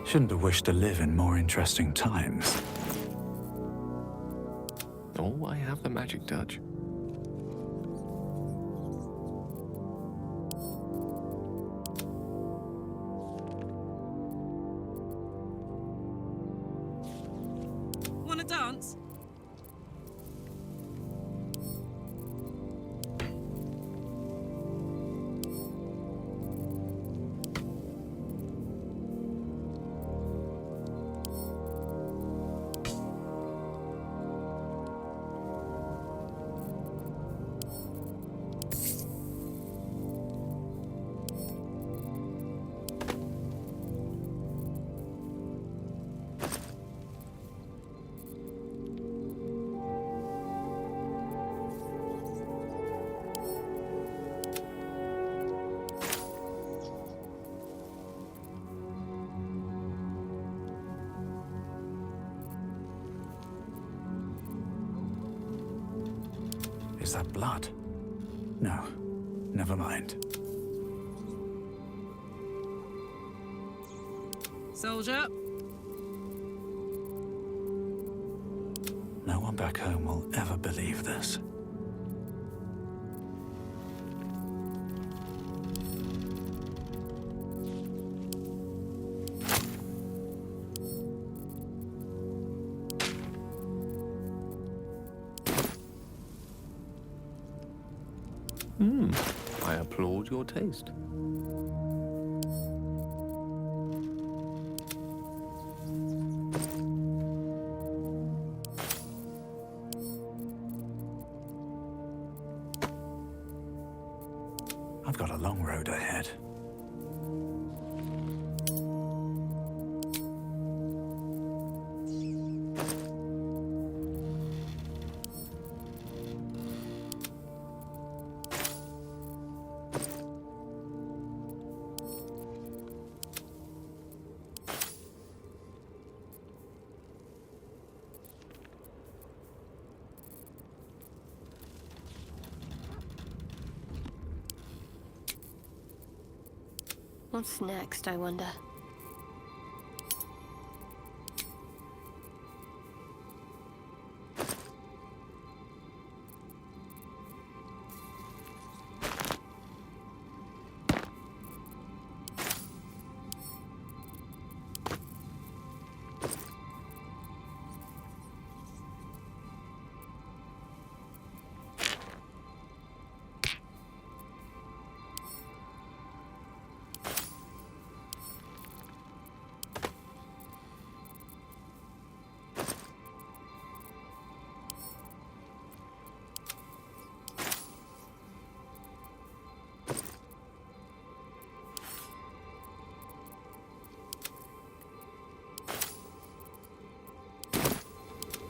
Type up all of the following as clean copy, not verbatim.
Shouldn't have wished to live in more interesting times. Oh, I have the magic touch. Wanna dance? Is that blood? No, never mind. Soldier. No one back home will ever believe this. I applaud your taste. I've got a long road ahead. What's next, I wonder?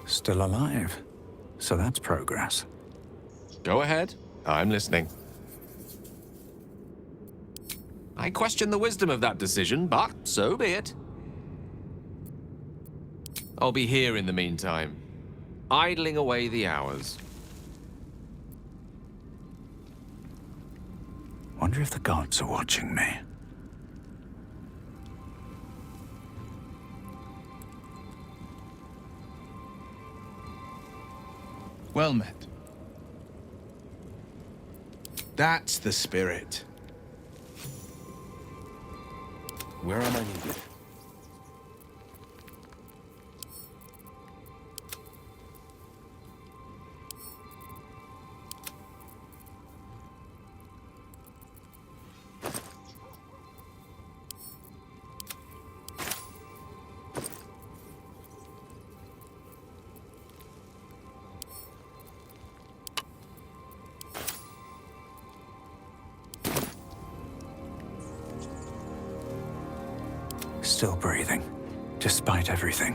Still alive. So that's progress. Go ahead. I'm listening. I question the wisdom of that decision, but so be it. I'll be here in the meantime, idling away the hours. Wonder if the gods are watching me. Well met. That's the spirit. Where am I needed? Still breathing, despite everything.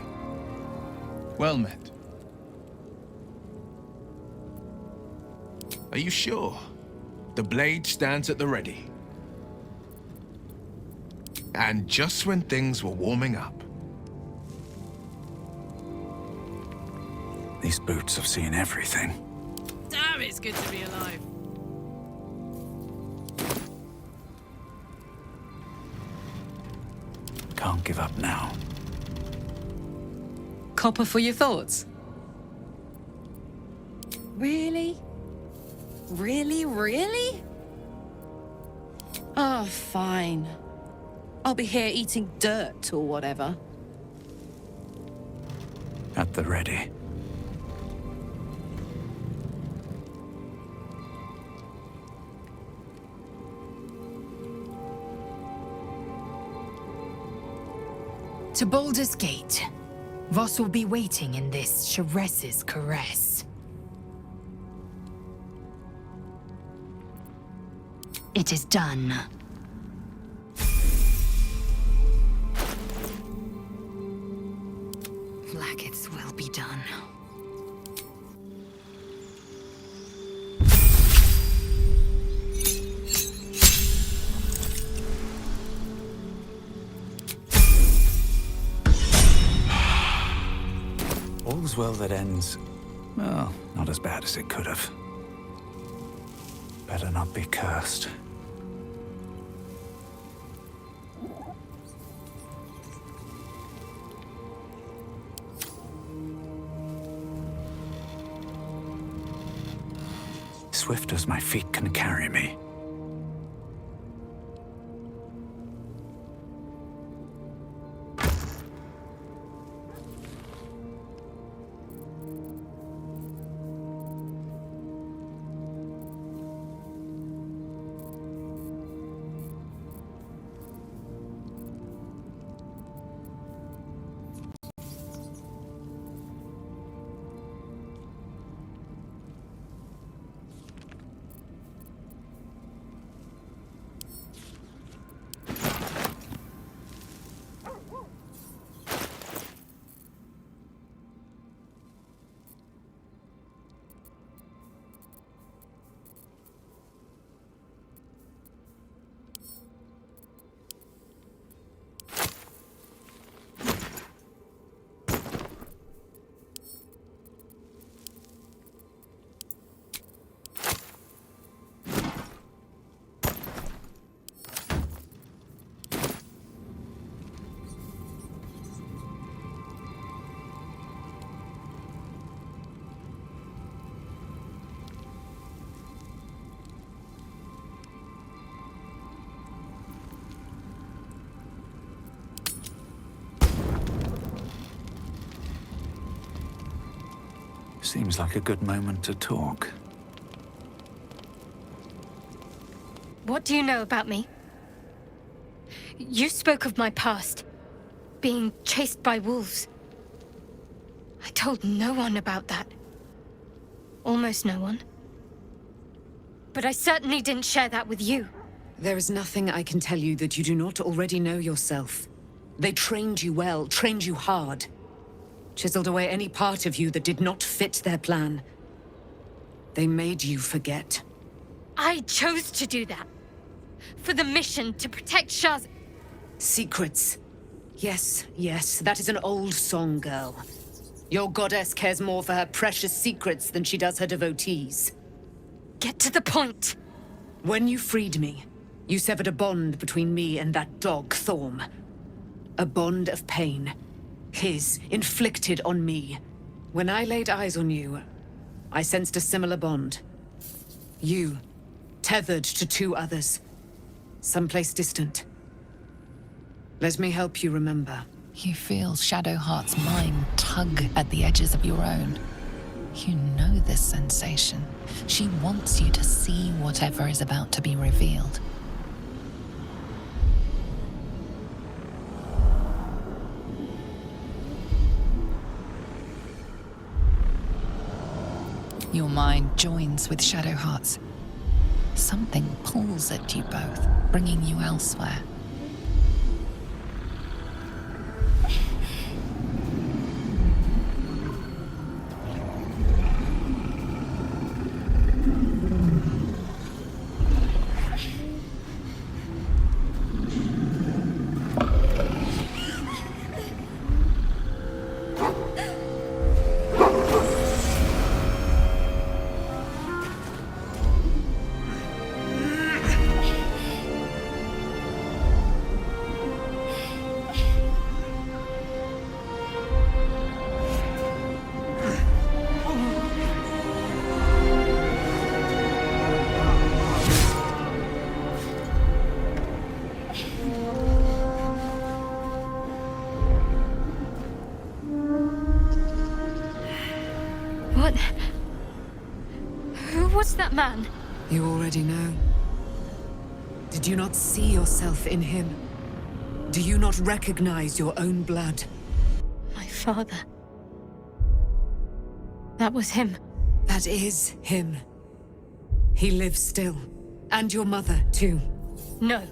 Well met. Are you sure? The blade stands at the ready. And just when things were warming up. These boots have seen everything. Damn, it's good to be alive. Can't give up now. Copper for your thoughts? Really? Really, really? Oh, fine. I'll be here eating dirt or whatever. At the ready. To Baldur's Gate. Voss will be waiting in this Sharess's caress. It is done. Blackets will be done. All's well that ends. Well, not as bad as it could have. Better not be cursed. Swift as my feet can carry me. Seems like a good moment to talk. What do you know about me? You spoke of my past, being chased by wolves. I told no one about that. Almost no one. But I certainly didn't share that with you. There is nothing I can tell you that you do not already know yourself. They trained you well, trained you hard. Chiseled away any part of you that did not fit their plan. They made you forget. I chose to do that. For the mission to protect Shaz. Secrets. Yes, yes, that is an old song, girl. Your goddess cares more for her precious secrets than she does her devotees. Get to the point. When you freed me, you severed a bond between me and that dog, Thorm. A bond of pain. His, inflicted on me. When I laid eyes on you, I sensed a similar bond. You, tethered to two others. Someplace distant. Let me help you remember. You feel Shadowheart's mind tug at the edges of your own. You know this sensation. She wants you to see whatever is about to be revealed. Your mind joins with Shadowheart's. Something pulls at you both, bringing you elsewhere. Who was that man? You already know. Did you not see yourself in him? Do you not recognize your own blood? My father. That was him. That is him. He lives still. And your mother, too. No.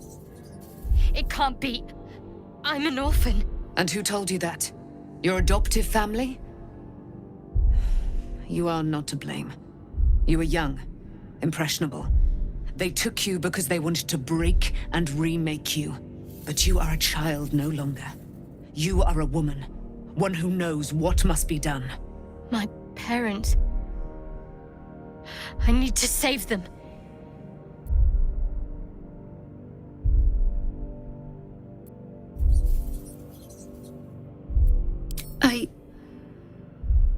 It can't be. I'm an orphan. And who told you that? Your adoptive family? You are not to blame. You were young, impressionable. They took you because they wanted to break and remake you. But you are a child no longer. You are a woman. One who knows what must be done. My parents. I need to save them.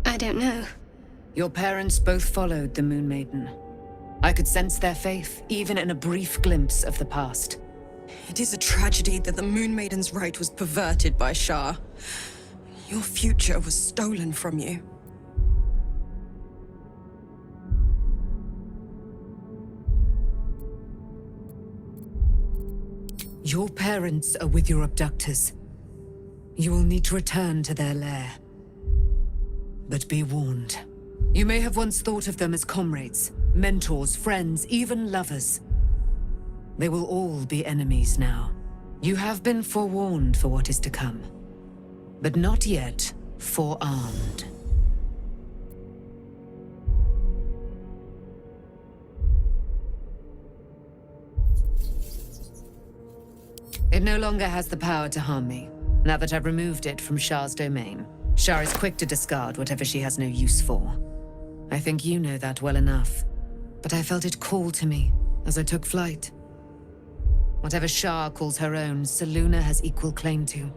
I don't know. Your parents both followed the Moon Maiden. I could sense their faith, even in a brief glimpse of the past. It is a tragedy that the Moon Maiden's right was perverted by Shah. Your future was stolen from you. Your parents are with your abductors. You will need to return to their lair. But be warned. You may have once thought of them as comrades, mentors, friends, even lovers. They will all be enemies now. You have been forewarned for what is to come, but not yet forearmed. It no longer has the power to harm me, now that I've removed it from Shah's domain. Shah is quick to discard whatever she has no use for. I think you know that well enough, but I felt it call to me as I took flight. Whatever Shah calls her own, Selûne has equal claim to.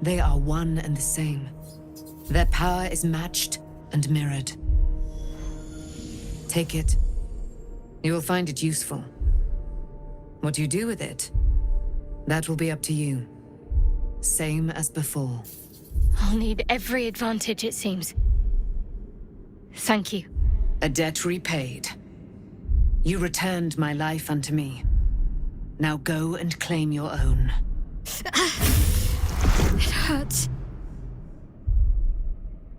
They are one and the same. Their power is matched and mirrored. Take it. You will find it useful. What you do with it, that will be up to you. Same as before. I'll need every advantage, it seems. Thank you. A debt repaid. You returned my life unto me. Now go and claim your own. It hurts.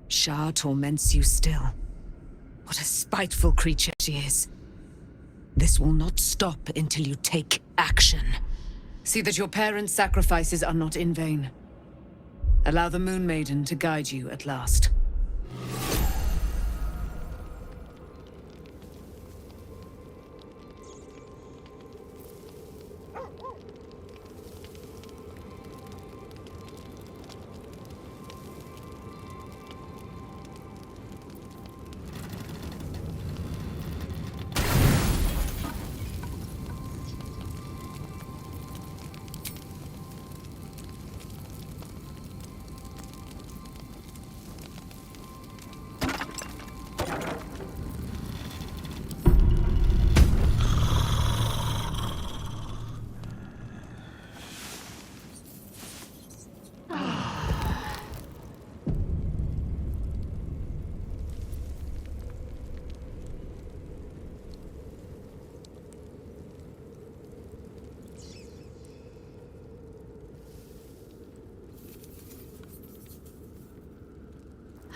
Shah torments you still. What a spiteful creature she is. This will not stop until you take action. See that your parents' sacrifices are not in vain. Allow the Moon Maiden to guide you at last.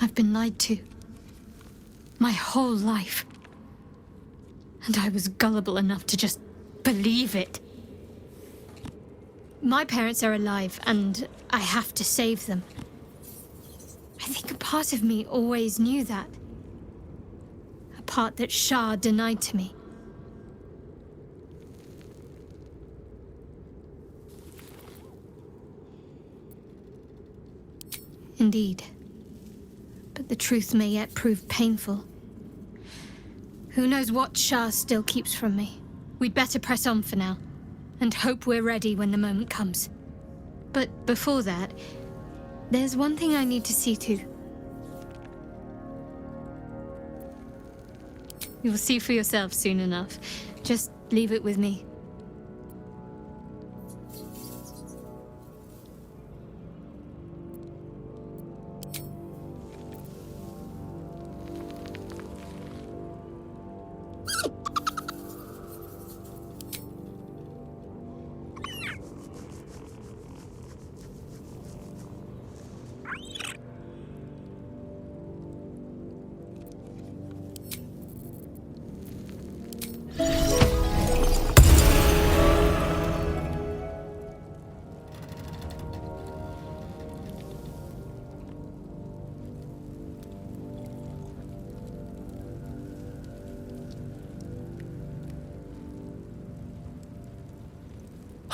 I've been lied to. My whole life. And I was gullible enough to just believe it. My parents are alive, and I have to save them. I think a part of me always knew that. A part that Shah denied to me. Indeed. But the truth may yet prove painful. Who knows what Shah still keeps from me? We'd better press on for now, and hope we're ready when the moment comes. But before that, there's one thing I need to see to. You'll see for yourself soon enough. Just leave it with me.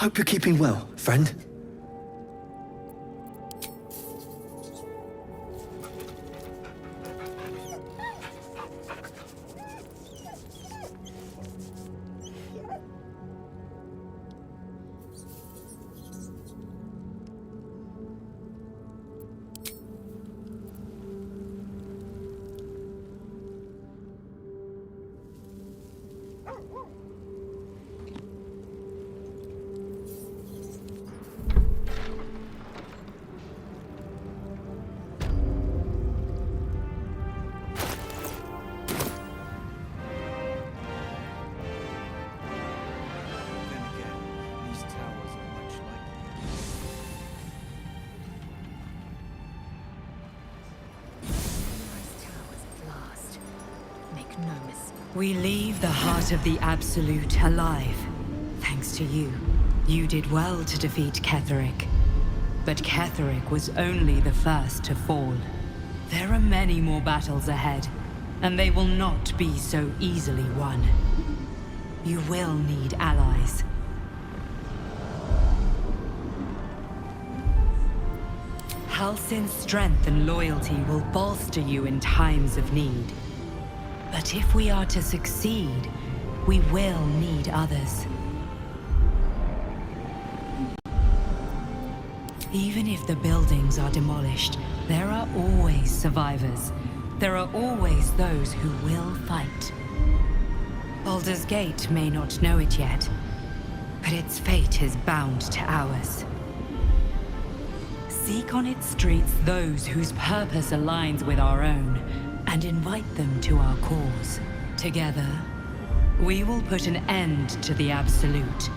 Hope you're keeping well, friend. We leave the heart of the Absolute alive. Thanks to you. You did well to defeat Ketheric. But Ketheric was only the first to fall. There are many more battles ahead, and they will not be so easily won. You will need allies. Halsin's strength and loyalty will bolster you in times of need. But if we are to succeed, we will need others. Even if the buildings are demolished, there are always survivors. There are always those who will fight. Baldur's Gate may not know it yet, but its fate is bound to ours. Seek on its streets those whose purpose aligns with our own, and invite them to our cause. Together, we will put an end to the Absolute,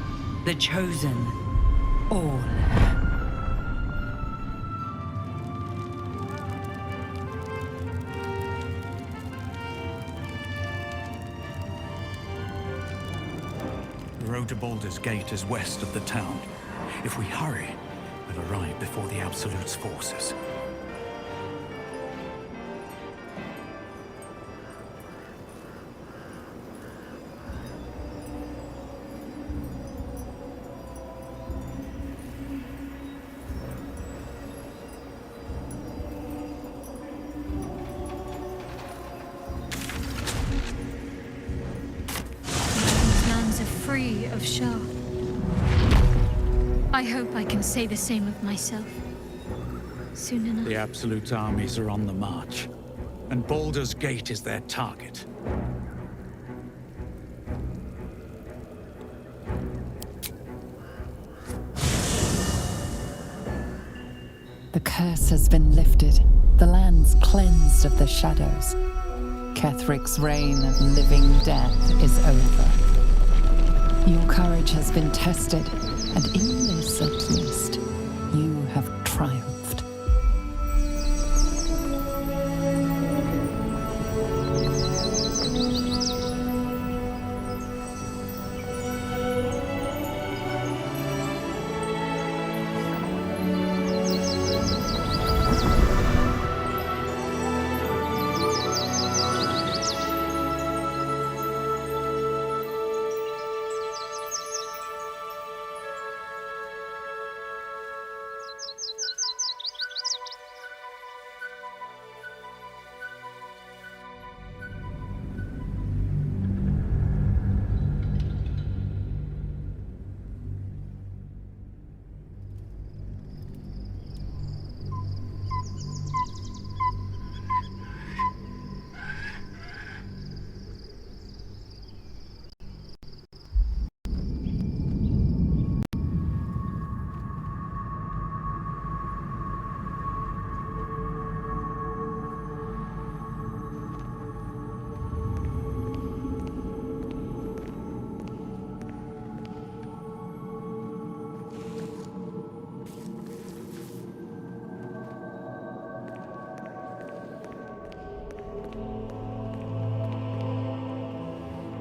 the Chosen, all. The road to Baldur's Gate is west of the town. If we hurry, we'll arrive before the Absolute's forces. Free of Shah. I hope I can say the same of myself. Soon enough. The Absolute armies are on the march, and Baldur's Gate is their target. The curse has been lifted, the land's cleansed of the shadows. Ketheric's reign of living death is over. Your courage has been tested, and in this at least, you have triumphed.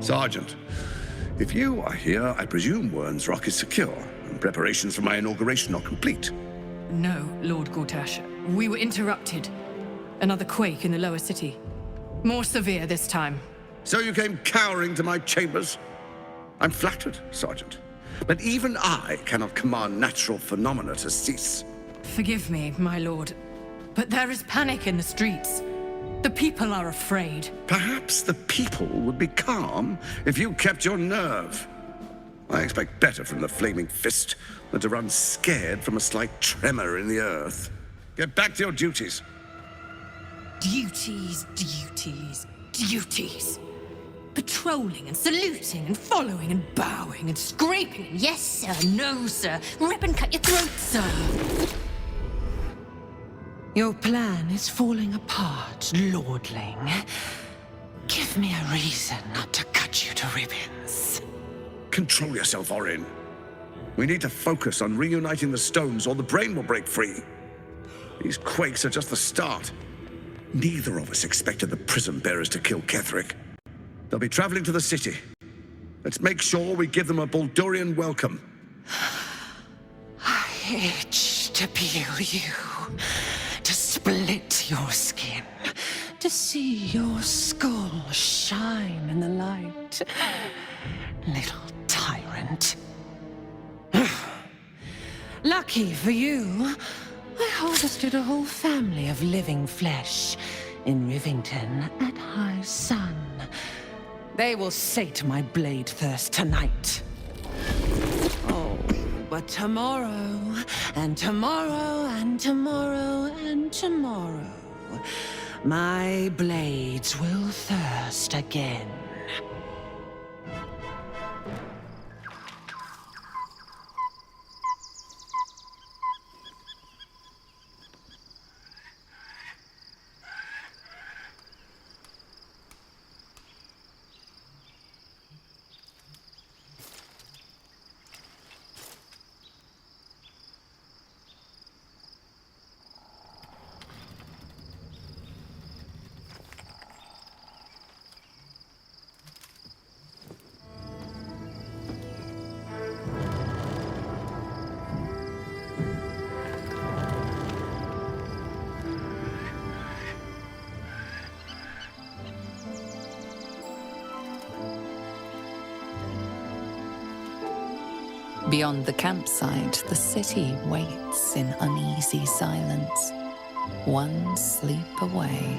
Sergeant, if you are here, I presume Wern's Rock is secure, and preparations for my inauguration are complete. No, Lord Gortash. We were interrupted. Another quake in the lower city. More severe this time. So you came cowering to my chambers? I'm flattered, Sergeant. But even I cannot command natural phenomena to cease. Forgive me, my lord, but there is panic in the streets. The people are afraid. Perhaps the people would be calm if you kept your nerve. I expect better from the Flaming Fist than to run scared from a slight tremor in the earth. Get back to your duties. Duties, duties, duties. Patrolling and saluting and following and bowing and scraping. Yes, sir. No, sir. Rip and cut your throat, sir. Your plan is falling apart, lordling. Give me a reason not to cut you to ribbons. Control yourself, Orin. We need to focus on reuniting the stones or the brain will break free. These quakes are just the start. Neither of us expected the prison bearers to kill Ketheric. They'll be traveling to the city. Let's make sure we give them a Baldurian welcome. I itch to peel you, to split your skin, to see your skull shine in the light. Little tyrant. Lucky for you, I harvested a whole family of living flesh in Rivington at high sun. They will sate my blade thirst tonight. Oh, but tomorrow, and tomorrow, and tomorrow, and tomorrow, my blades will thirst again. Beyond the campsite, the city waits in uneasy silence, one sleep away.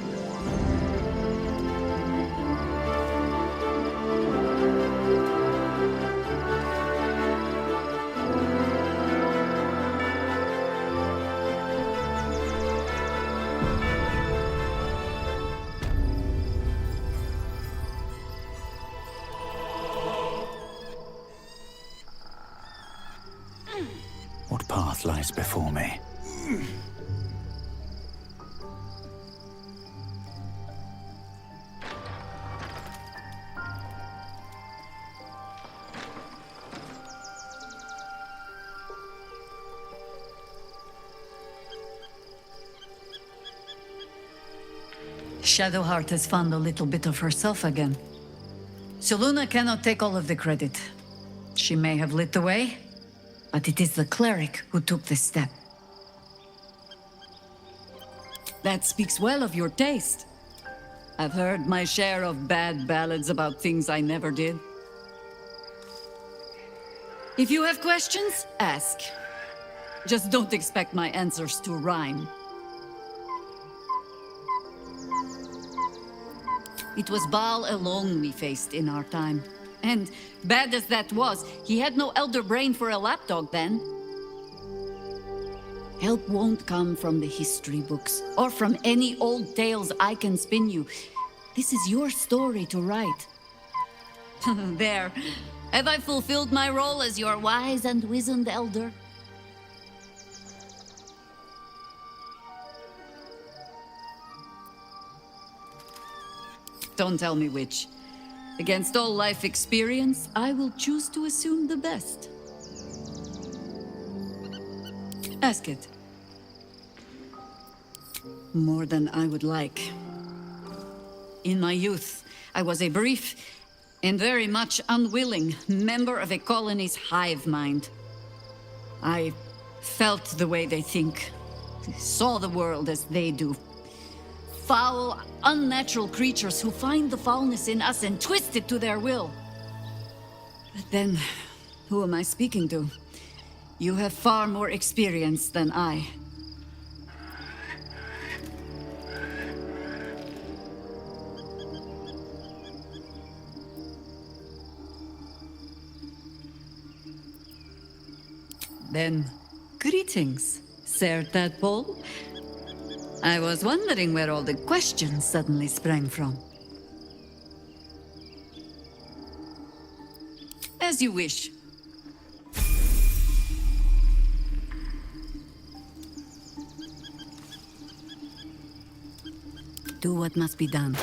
What path lies before me? Shadowheart has found a little bit of herself again. Selûne cannot take all of the credit. She may have lit the way, but it is the cleric who took this step. That speaks well of your taste. I've heard my share of bad ballads about things I never did. If you have questions, ask. Just don't expect my answers to rhyme. It was Baal alone we faced in our time. And bad as that was, he had no elder brain for a lapdog then. Help won't come from the history books, or from any old tales I can spin you. This is your story to write. There. Have I fulfilled my role as your wise and wizened elder? Don't tell me which. Against all life experience, I will choose to assume the best. Ask it. More than I would like. In my youth, I was a brief and very much unwilling member of a colony's hive mind. I felt the way they think, saw the world as they do. Foul, unnatural creatures who find the foulness in us and twist it to their will. But then, Who am I speaking to? You have far more experience than I. Then, greetings, Sir Tadpole. I was wondering where all the questions suddenly sprang from. As you wish. Do what must be done.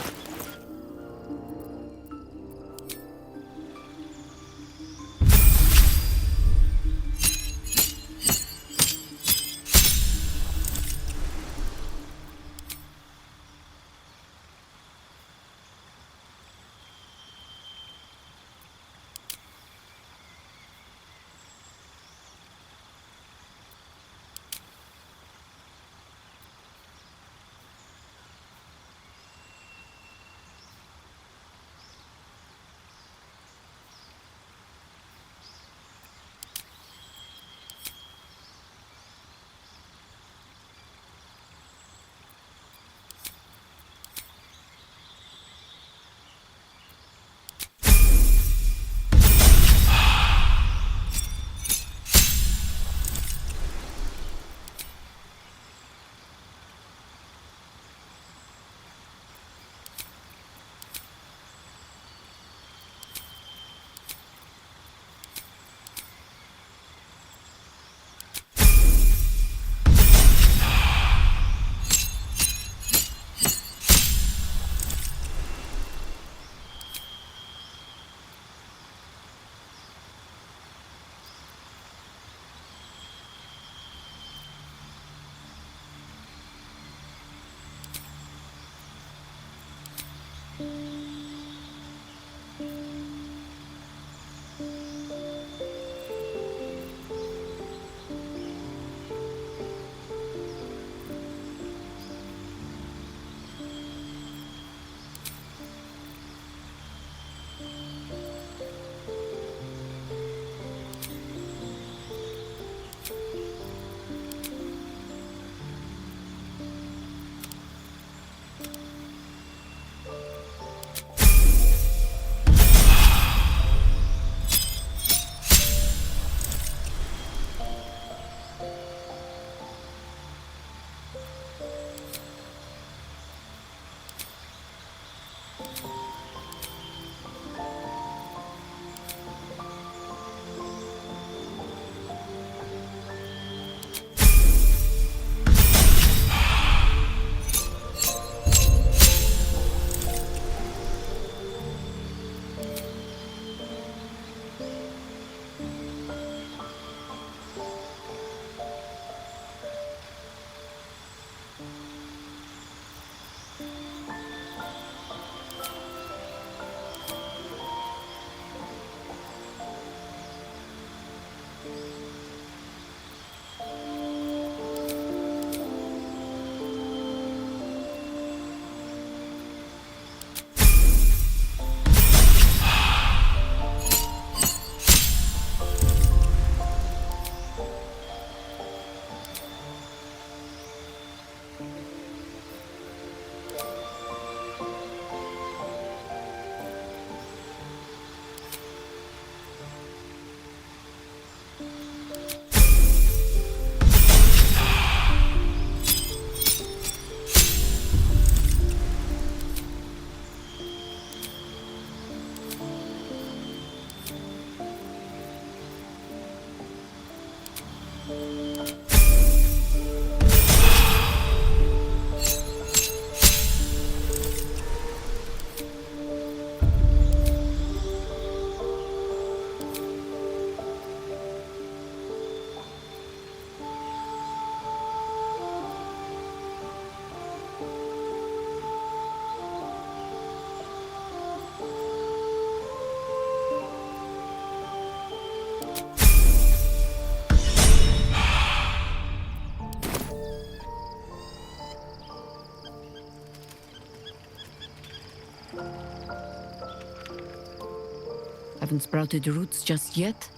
Haven't sprouted roots just yet?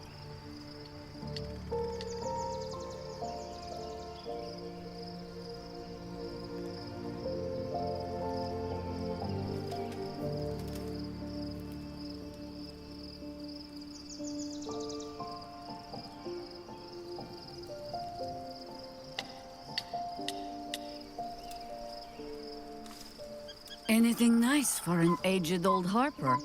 Anything nice for an aged old harper?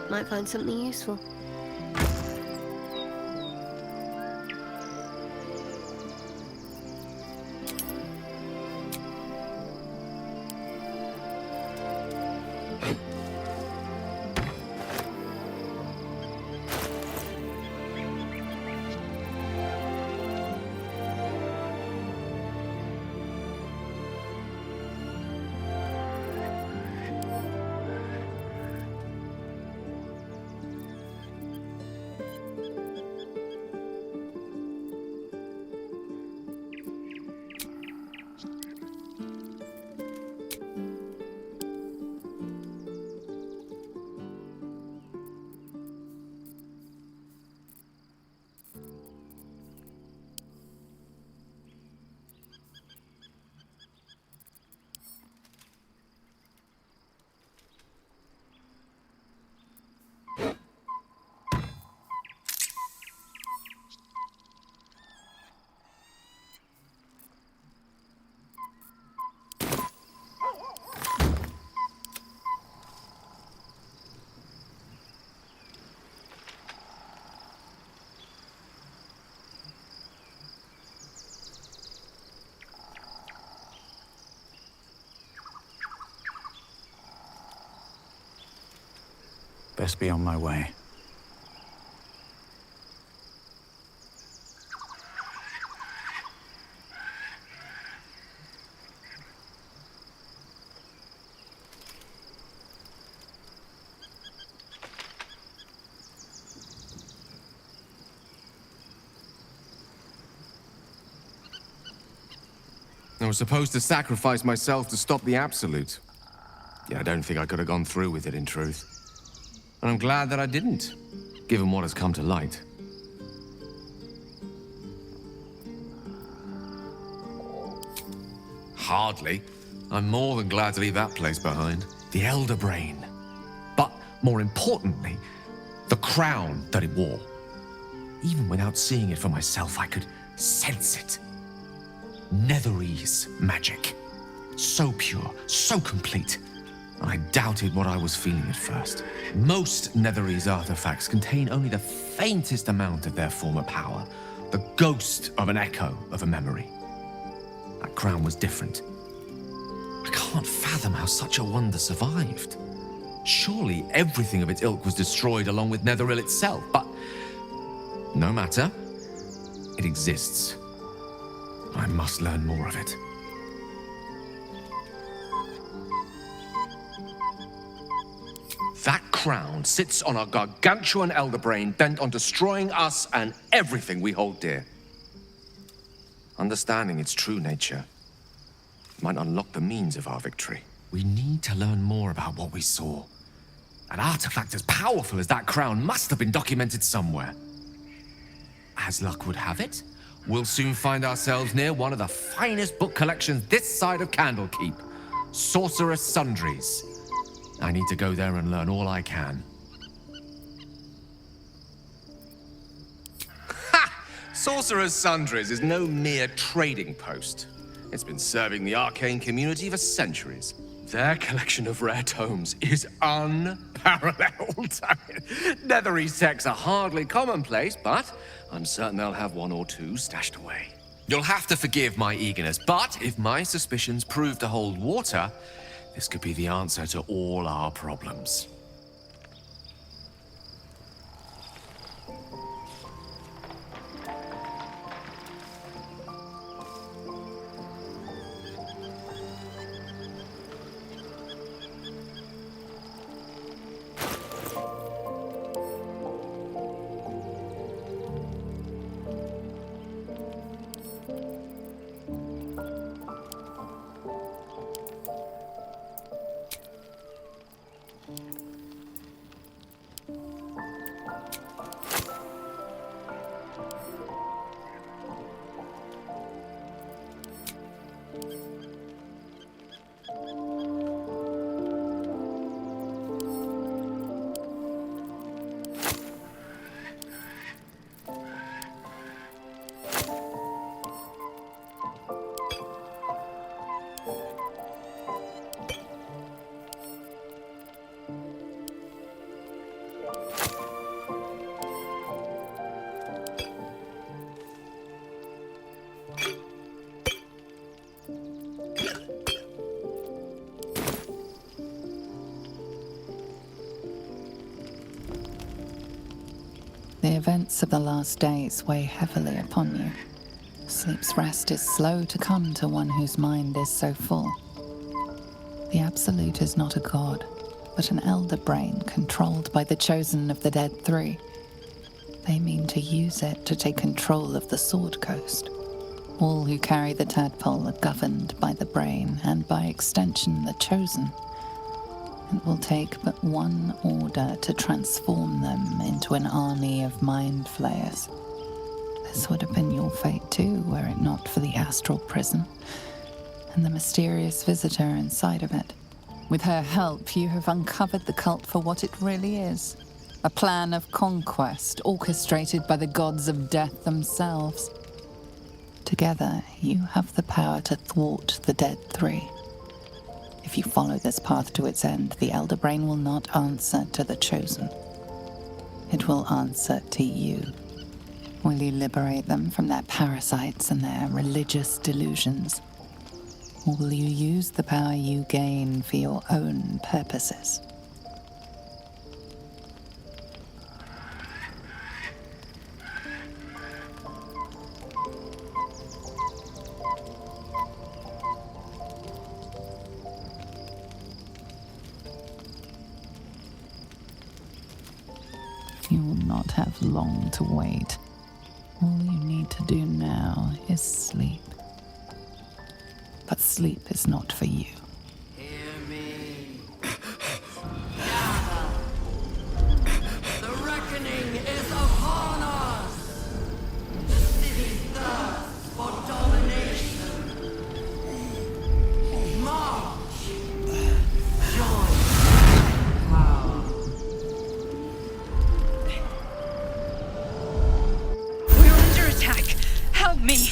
Might find something useful. Best be on my way. I was supposed to sacrifice myself to stop the Absolute. Yeah, I don't think I could have gone through with it, in truth. And I'm glad that I didn't, given what has come to light. Hardly. I'm more than glad to leave that place behind. The Elder Brain. But, more importantly, the crown that it wore. Even without seeing it for myself, I could sense it. Netherese magic. So pure, so complete. I doubted what I was feeling at first. Most Netherese artifacts contain only the faintest amount of their former power, the ghost of an echo of a memory. That crown was different. I can't fathom how such a wonder survived. Surely everything of its ilk was destroyed along with Netheril itself, but no matter. It exists. I must learn more of it. That crown sits on a gargantuan elder brain bent on destroying us and everything we hold dear. Understanding its true nature might unlock the means of our victory. We need to learn more about what we saw. An artifact as powerful as that crown must have been documented somewhere. As luck would have it, we'll soon find ourselves near one of the finest book collections this side of Candlekeep, Sorcerer's Sundries. I need to go there and learn all I can. Ha! Sorcerer's Sundries is no mere trading post. It's been serving the arcane community for centuries. Their collection of rare tomes is unparalleled. Netherese texts are hardly commonplace, but I'm certain they'll have one or two stashed away. You'll have to forgive my eagerness, but if my suspicions prove to hold water, this could be the answer to all our problems. The events of the last days weigh heavily upon you. Sleep's rest is slow to come to one whose mind is so full. The Absolute is not a god, but an elder brain controlled by the chosen of the Dead Three. They mean to use it to take control of the Sword Coast. All who carry the tadpole are governed by the brain, and by extension the chosen. It will take but one order to transform them into an army of mind flayers. This would have been your fate too, were it not for the astral prison and the mysterious visitor inside of it. With her help, you have uncovered the cult for what it really is. A plan of conquest orchestrated by the gods of death themselves. Together, you have the power to thwart the Dead Three. If you follow this path to its end, the Elder Brain will not answer to the Chosen. It will answer to you. Will you liberate them from their parasites and their religious delusions? Or will you use the power you gain for your own purposes? You will not have long to wait. All you need to do now is sleep. But sleep is not for you. Hear me. Gather. The reckoning is upon us. The city thirsts for domination. March. Join power. We're under attack. Help me.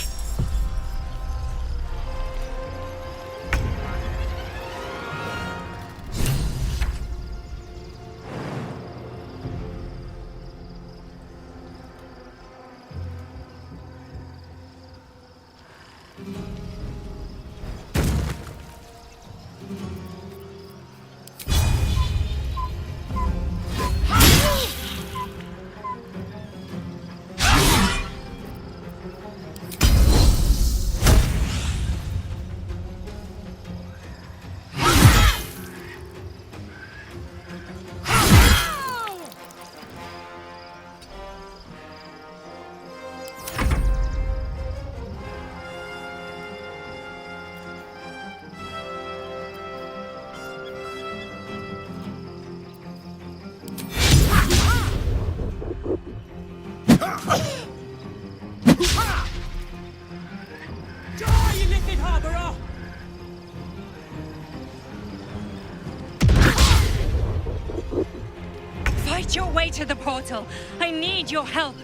Fight your way to the portal. I need your help.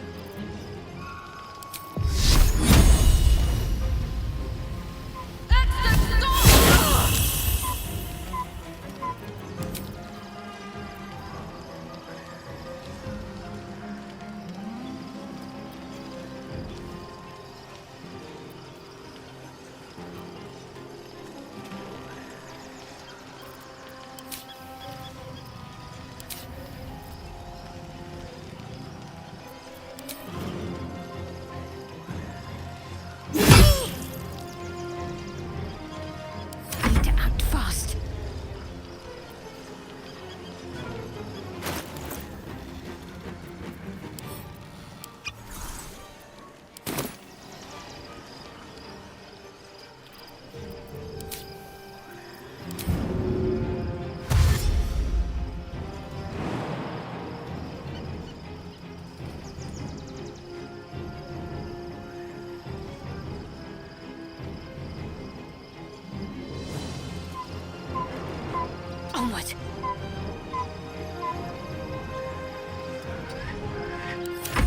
Onward.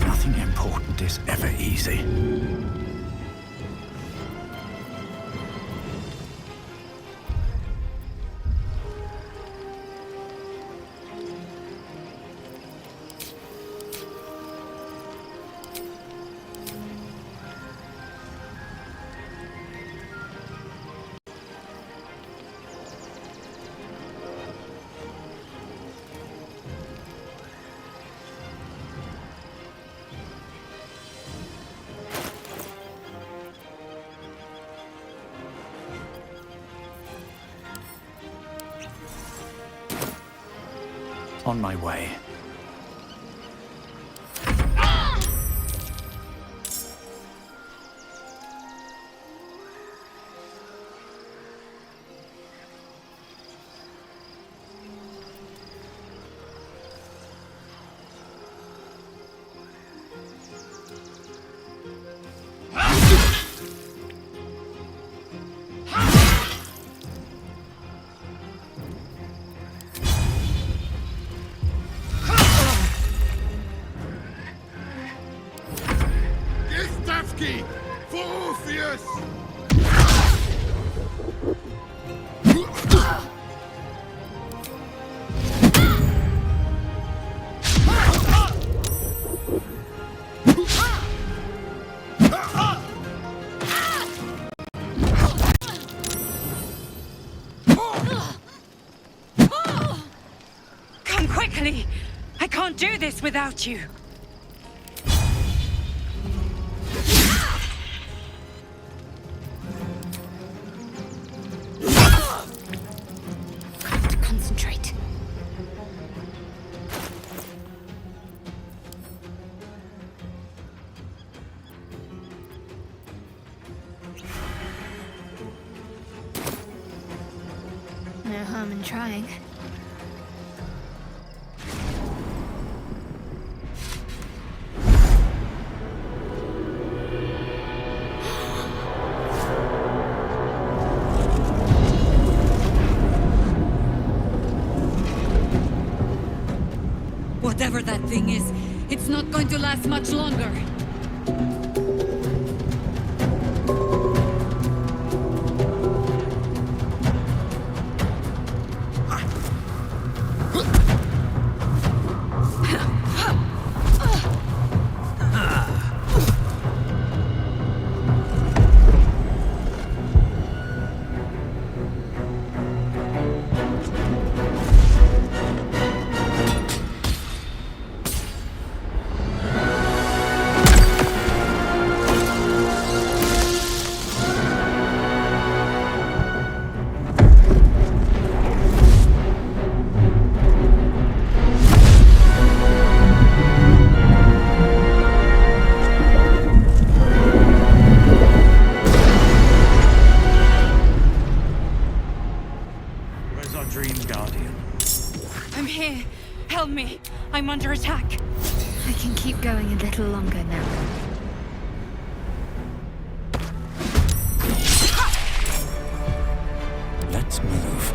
Nothing important is ever easy. On my way. Come quickly! I can't do this without you! Got to concentrate. No harm in trying. Whatever that thing is, it's not going to last much longer. I'm here. Help me. I'm under attack. I can keep going a little longer now. Let's move.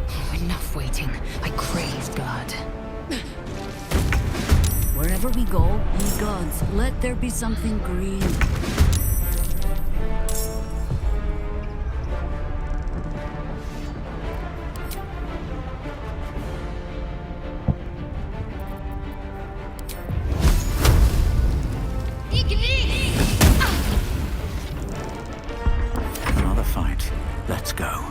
Oh, enough waiting. I crave blood. Wherever we go, ye gods, let there be something green. Another fight. Let's go.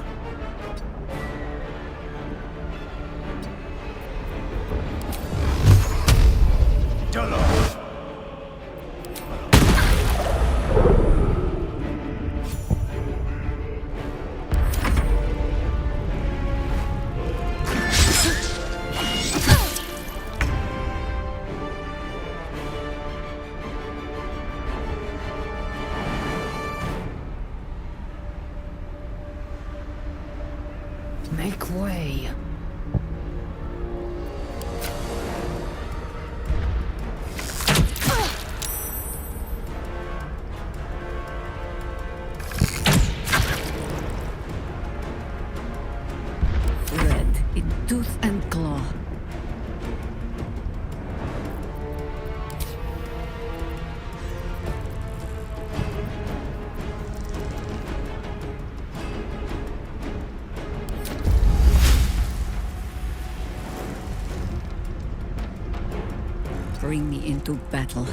Make way. Red in tooth and claw. Bring me into battle.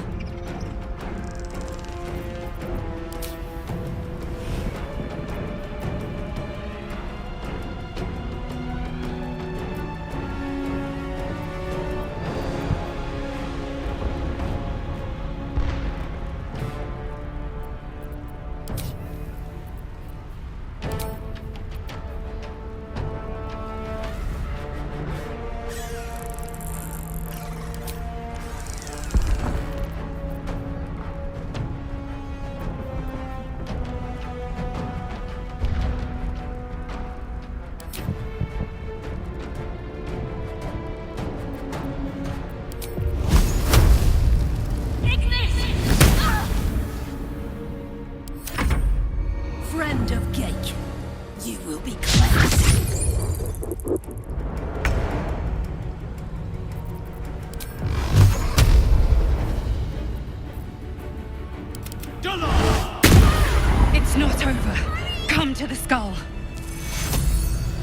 the skull!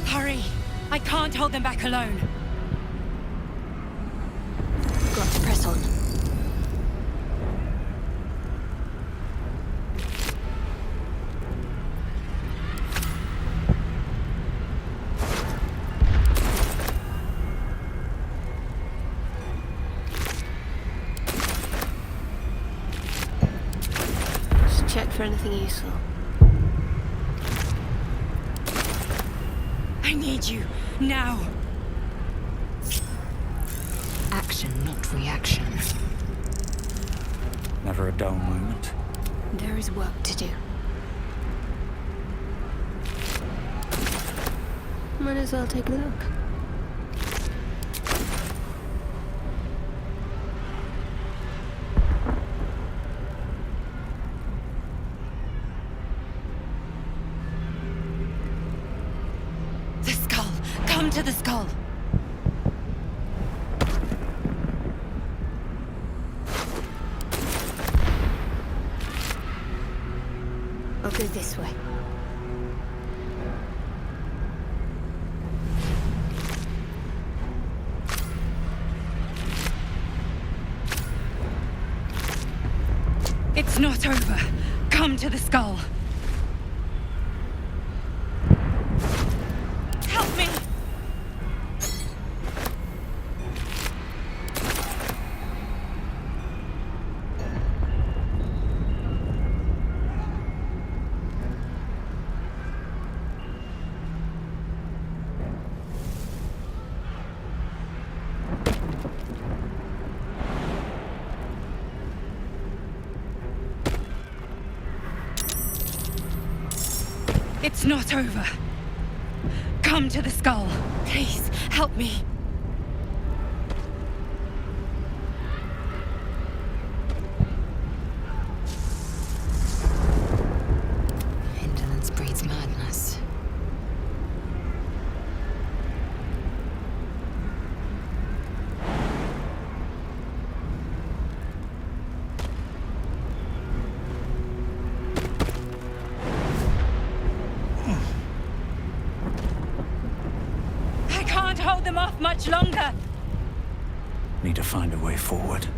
Hurry! I can't hold them back alone! Got to press on. Check for anything useful. I need you, now! Action, not reaction. Never a dull moment. There is work to do. Might as well take a look. To the skull. I'll go this way. It's not over. Come to the skull. Help me! It's not over. Come to the skull. Please, help me. Indolence breeds madness. Hold them off much longer. Need to find a way forward.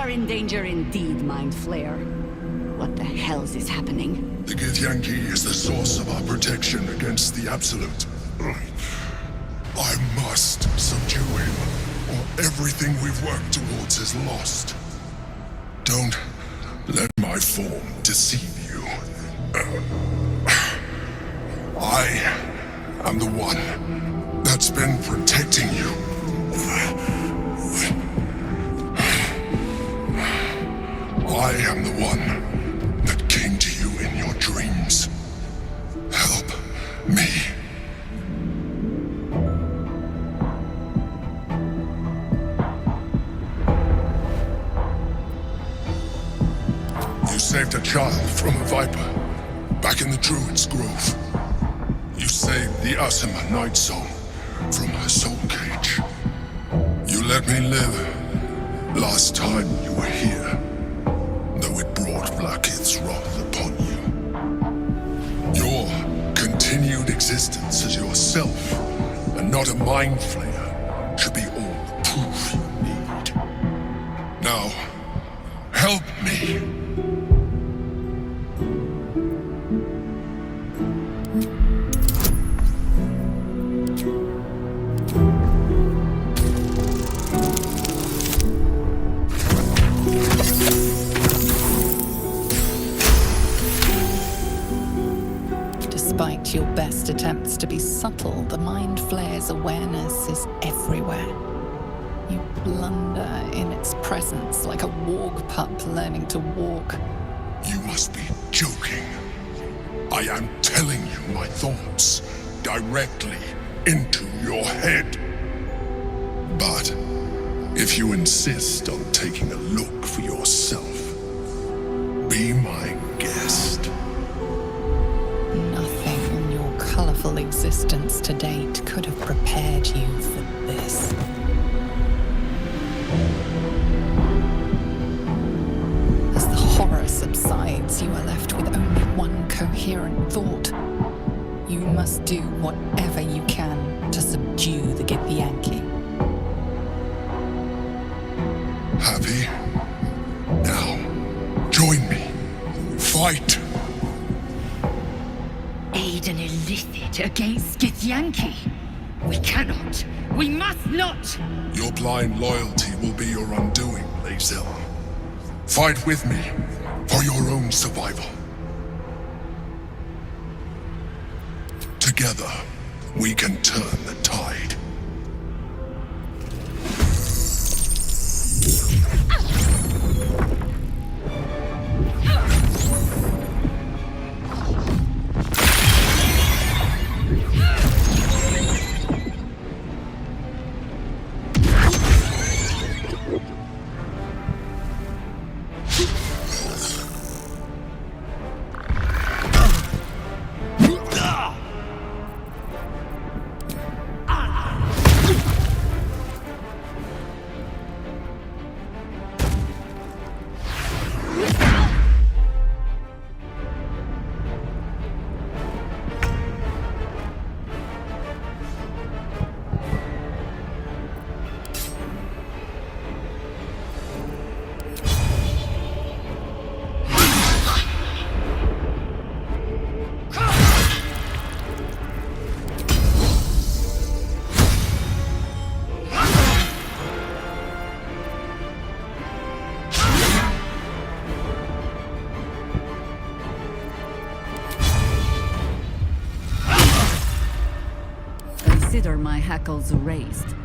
In danger indeed, Mind Flayer. What the hell's is happening? The Githyanki is the source of our protection against the Absolute. I must subdue him, or everything we've worked towards is lost. Don't let my form deceive you. I am the one that's been protecting you. I am the one that came to you in your dreams. Help me. You saved a child from a viper back in the Druid's Grove. You saved the Asima Night Soul from her soul cage. You let me live last time you were here. Though it brought Blackith's wrath upon you. Your continued existence as yourself, and not a Mind Flayer, should be all the proof you need. Now, help me. your best attempts to be subtle, the Mind Flayer's awareness is everywhere. You blunder in its presence like a warg pup learning to walk. You must be joking. I am telling you my thoughts directly into your head. But if you insist on taking a look for yourself, be my guest. Nothing in your colorful existence to date could have prepared you for this. As the horror subsides, you are left with only one coherent thought. You must do whatever you can to subdue the Githyanki. Happy? Now, join me. Fight! Aid an illicit against Githyanki. We cannot. We must not. Your blind loyalty will be your undoing, Lae'zel. Fight with me for your own survival. Together, we can turn the tide. Consider my hackles raised.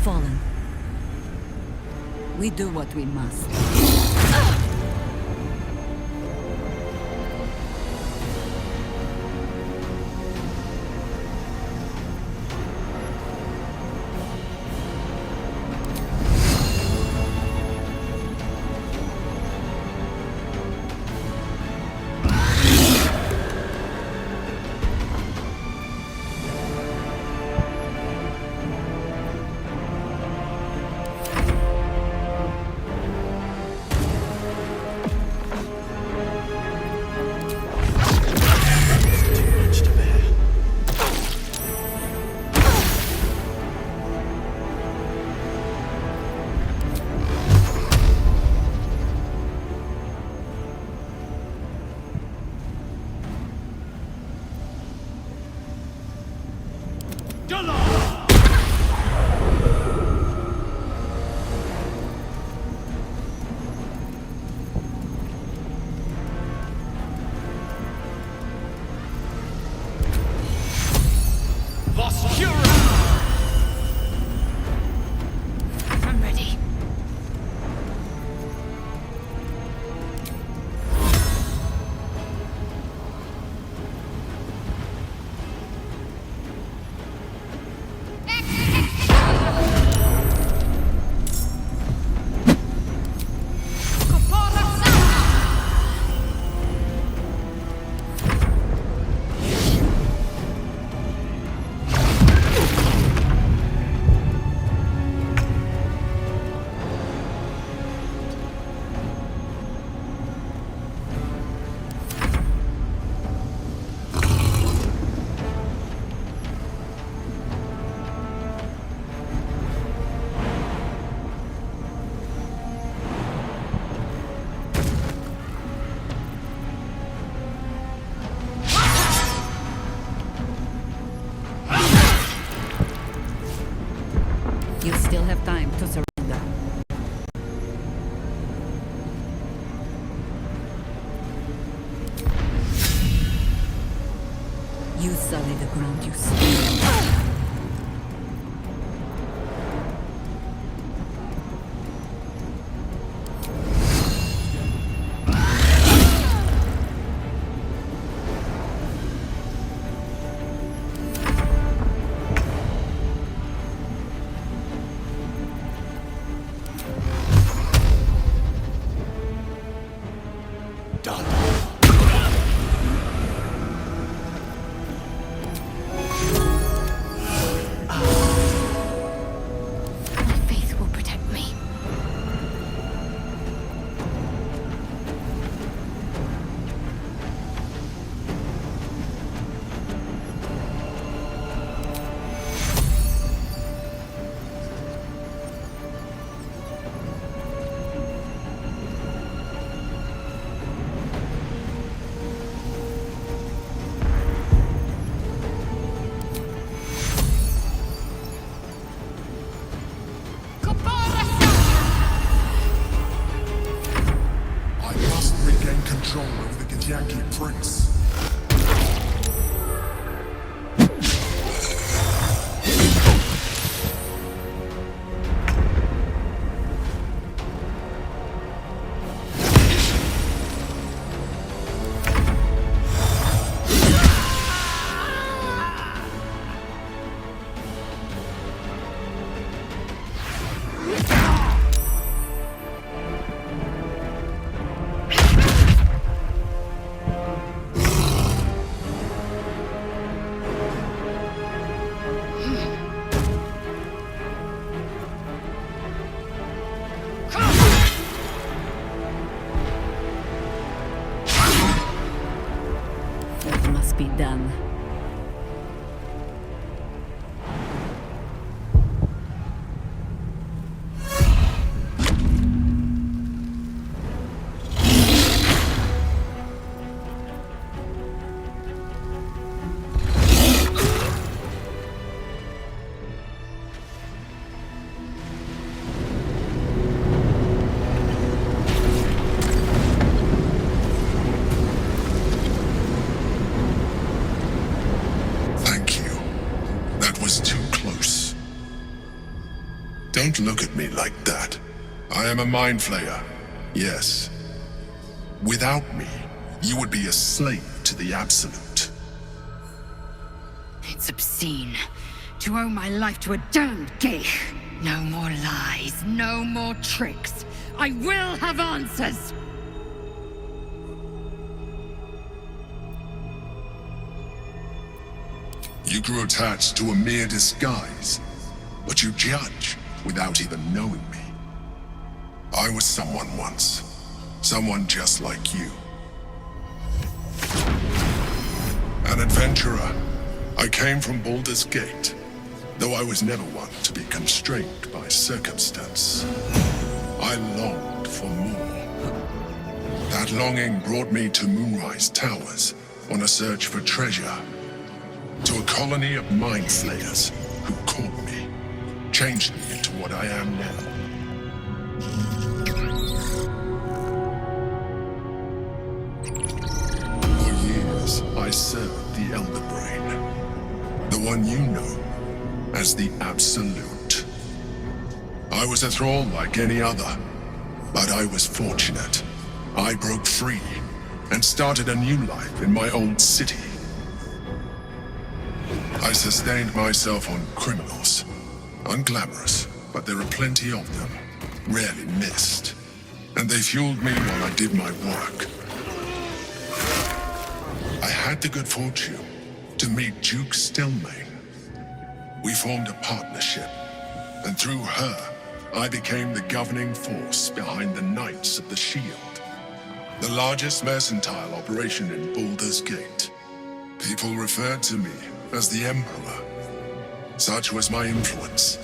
fallen. We do what we must. I'm ready. You still have time to surrender. You sully the ground you stand on. My faith will protect me. I must regain control over the Githyanki prince. It must be done. Don't look at me like that. I am a mind flayer, yes. Without me, you would be a slave to the Absolute. It's obscene to owe my life to a damned geich. No more lies, no more tricks. I will have answers! You grew attached to a mere disguise, but you judge without even knowing me. I was someone once. Someone just like you. An adventurer. I came from Baldur's Gate, though I was never one to be constrained by circumstance. I longed for more. That longing brought me to Moonrise Towers on a search for treasure. To a colony of mind flayers who caught me, changed me into what I am now. For years, I served the Elder Brain, the one you know as the Absolute. I was a thrall like any other, but I was fortunate. I broke free and started a new life in my old city. I sustained myself on criminals. Unglamorous, but there are plenty of them, rarely missed. And they fueled me while I did my work. I had the good fortune to meet Duke Stelmane. We formed a partnership, and through her, I became the governing force behind the Knights of the Shield, the largest mercantile operation in Baldur's Gate. People referred to me as the Emperor. Such was my influence,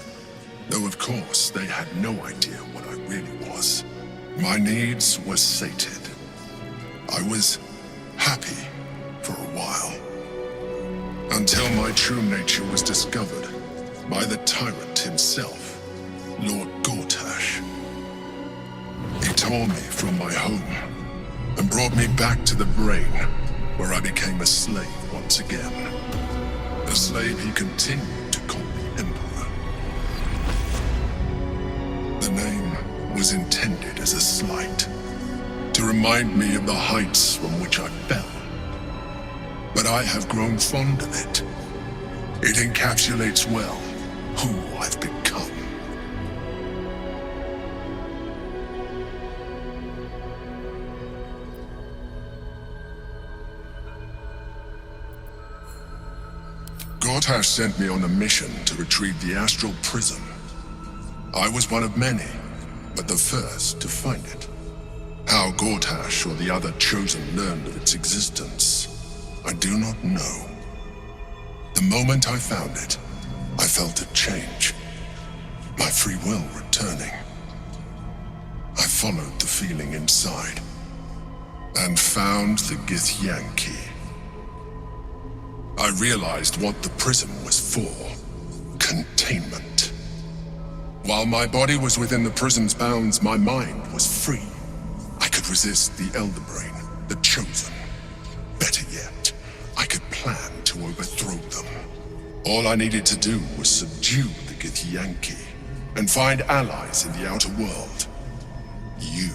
though of course they had no idea what I really was. My needs were sated. I was happy for a while, until my true nature was discovered by the tyrant himself, Lord Gortash. He tore me from my home and brought me back to the Brain, where I became a slave once again. A slave he continued to call me Emperor. The name was intended as a slight, to remind me of the heights from which I fell. But I have grown fond of it. It encapsulates well who I've become. Gortash sent me on a mission to retrieve the Astral Prism. I was one of many, but the first to find it. How Gortash or the other Chosen learned of its existence, I do not know. The moment I found it, I felt a change. My free will returning. I followed the feeling inside, and found the Githyanki. I realized what the prism was for. Containment. While my body was within the prism's bounds, my mind was free. I could resist the Elder Brain, the Chosen. Better yet, I could plan to overthrow them. All I needed to do was subdue the Githyanki and find allies in the outer world. You.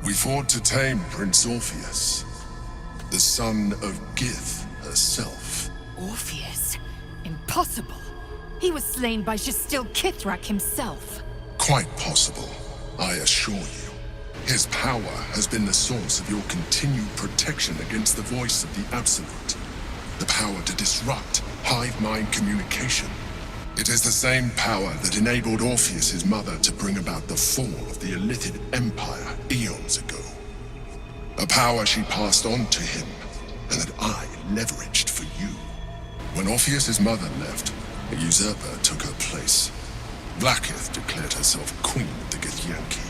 We fought to tame Prince Orpheus, the son of Gith herself. Orpheus? Impossible. He was slain by Jastil Kithrak himself. Quite possible, I assure you. His power has been the source of your continued protection against the voice of the Absolute. The power to disrupt hive mind communication. It is the same power that enabled Orpheus's mother to bring about the fall of the Illithid Empire eons ago. A power she passed on to him, and that I leveraged for you. When Orpheus's mother left, a usurper took her place. Vlaakith declared herself queen of the Githyanki.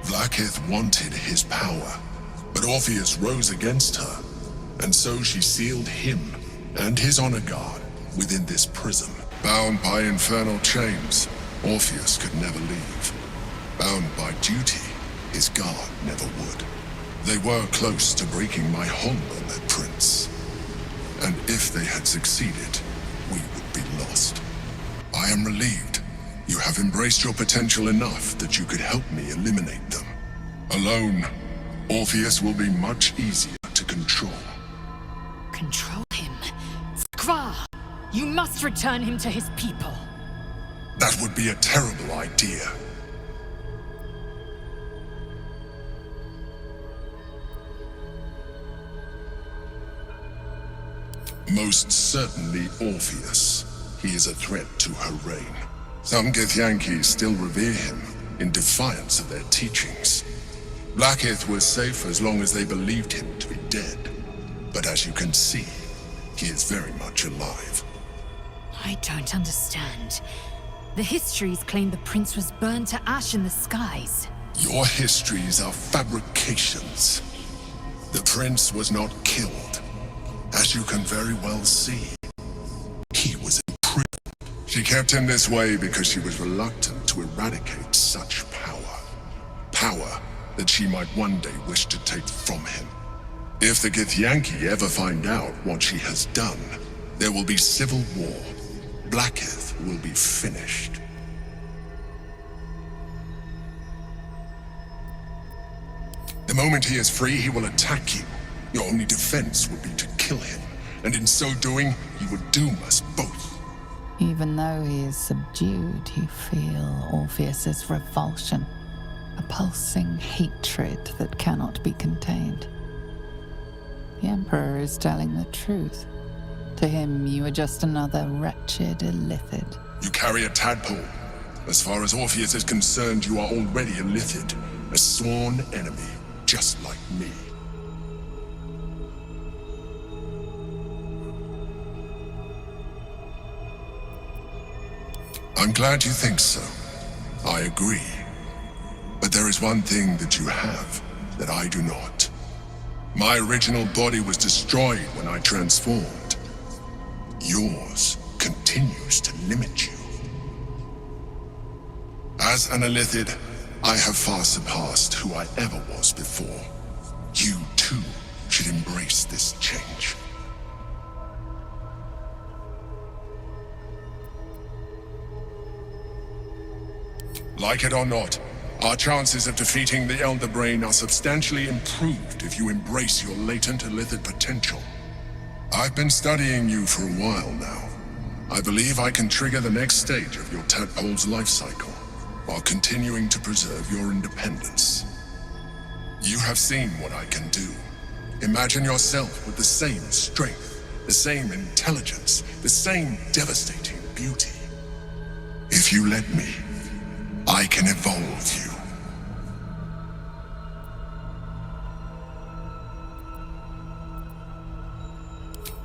Vlaakith wanted his power, but Orpheus rose against her, and so she sealed him and his honor guard within this prism. Bound by infernal chains, Orpheus could never leave. Bound by duty, his guard never would. They were close to breaking my hold on that prince. if they had succeeded, we would be lost. I am relieved. You have embraced your potential enough that you could help me eliminate them. Alone, Orpheus will be much easier to control. Control him? Skvar! You must return him to his people. That would be a terrible idea. Most certainly Orpheus. He is a threat to her reign. Some Githyanki still revere him, in defiance of their teachings. Blackith was safe as long as they believed him to be dead. But as you can see, he is very much alive. I don't understand. The histories claim the prince was burned to ash in the skies. Your histories are fabrications. The prince was not killed. As you can very well see, he was imprisoned. She kept him this way because she was reluctant to eradicate such power. Power that she might one day wish to take from him. If the Githyanki ever find out what she has done, there will be civil war. Blackith will be finished. The moment he is free, he will attack you. Your only defense would be to kill him, and in so doing, he would doom us both. Even though he is subdued, you feel Orpheus's revulsion, a pulsing hatred that cannot be contained. The Emperor is telling the truth. To him, you are just another wretched illithid. You carry a tadpole. As far as Orpheus is concerned, you are already a illithid, a sworn enemy, just like me. I'm glad you think so. I agree. But there is one thing that you have that I do not. My original body was destroyed when I transformed. Yours continues to limit you. As an illithid, I have far surpassed who I ever was before. You, too, should embrace this change. Like it or not, our chances of defeating the Elder Brain are substantially improved if you embrace your latent illithid potential. I've been studying you for a while now. I believe I can trigger the next stage of your tadpole's life cycle, while continuing to preserve your independence. You have seen what I can do. Imagine yourself with the same strength, the same intelligence, the same devastating beauty. If you let me, I can evolve you.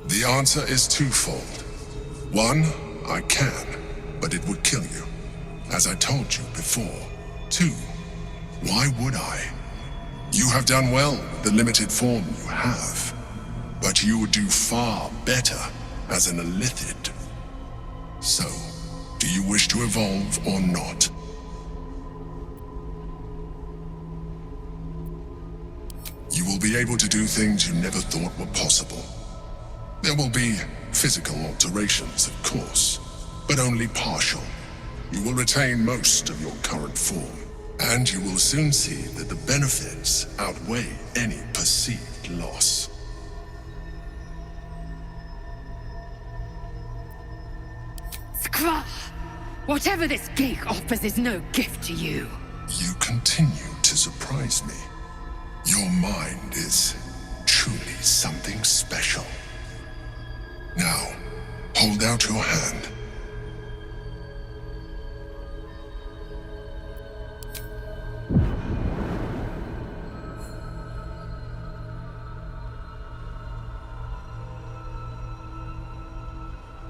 The answer is twofold. One, I can, but it would kill you, as I told you before. Two, why would I? You have done well with the limited form you have, but you would do far better as an illithid. So, do you wish to evolve or not? You will be able to do things you never thought were possible. There will be physical alterations, of course, but only partial. You will retain most of your current form, and you will soon see that the benefits outweigh any perceived loss. Skvar! Whatever this gig offers is no gift to you. You continue to surprise me. Your mind is truly something special. Now, hold out your hand.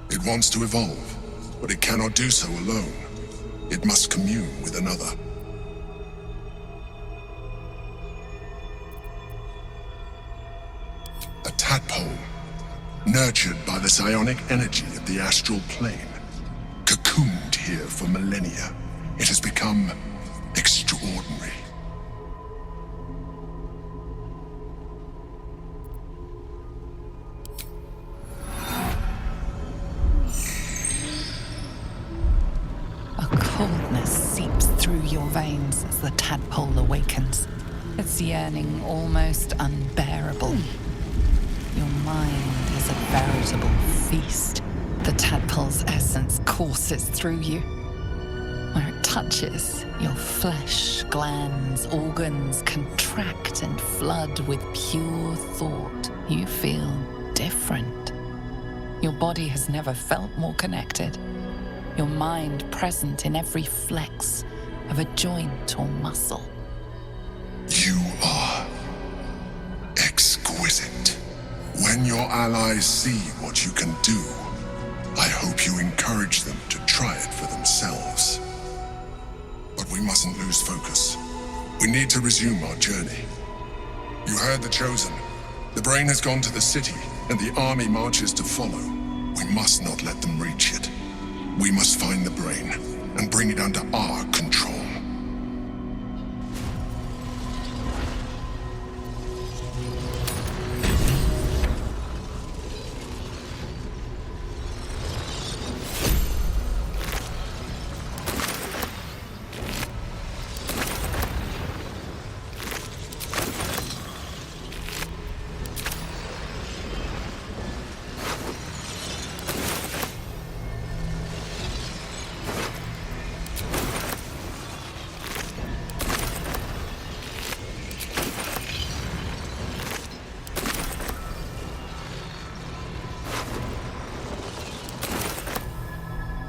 It wants to evolve, but it cannot do so alone. It must commune with another. A tadpole, nurtured by the psionic energy of the astral plane, cocooned here for millennia. It has become extraordinary. grinds as the tadpole awakens, its yearning almost unbearable. Your mind is a veritable feast. The tadpole's essence courses through you. Where it touches, your flesh, glands, organs contract and flood with pure thought. You feel different. Your body has never felt more connected. Your mind present in every flex of a joint or muscle. You are exquisite. When your allies see what you can do, I hope you encourage them to try it for themselves. But we mustn't lose focus. We need to resume our journey. You heard the Chosen. The brain has gone to the city, and the army marches to follow. We must not let them reach it. We must find the brain and bring it under our control.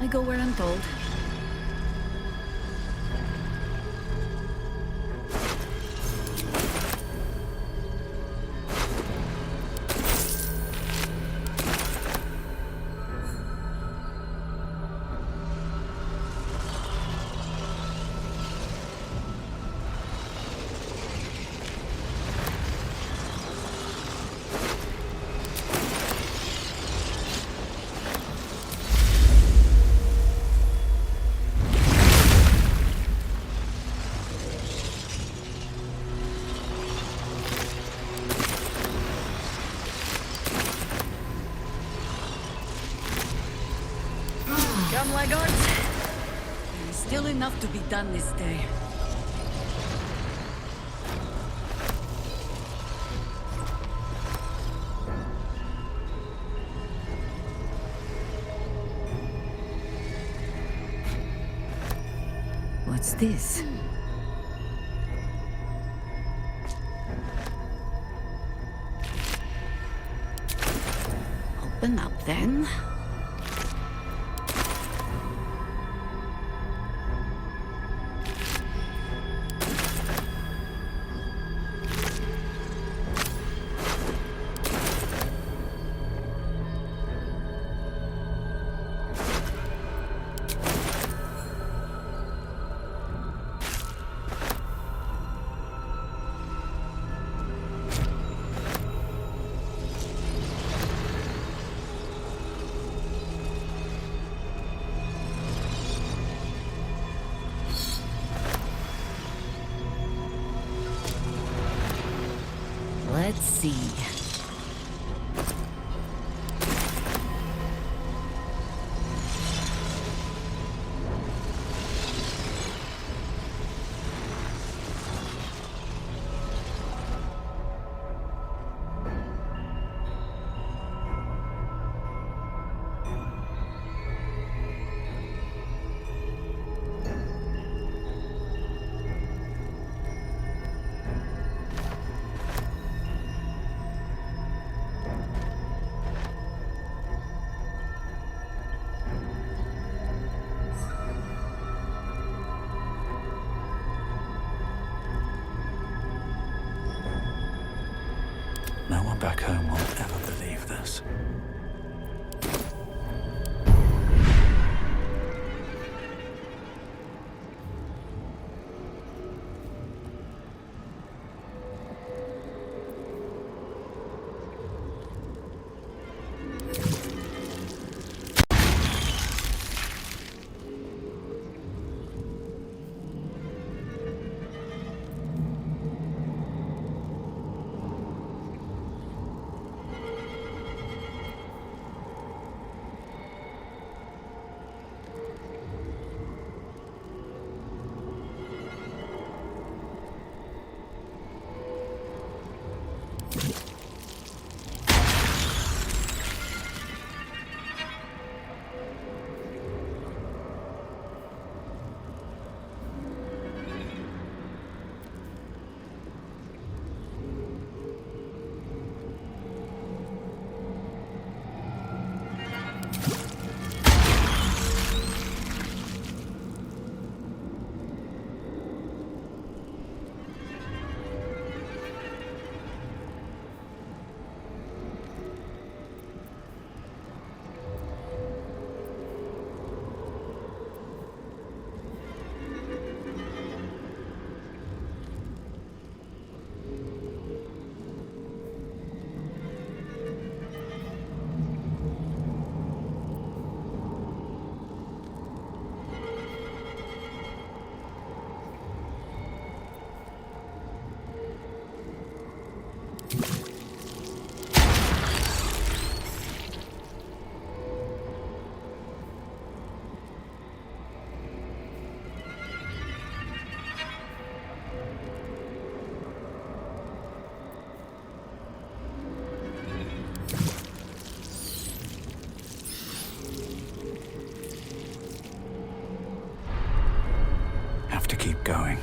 I go where I'm told. Come, laggards. There is still enough to be done this day. What's this? Open up then. Let's see. No one back home will ever believe this. going.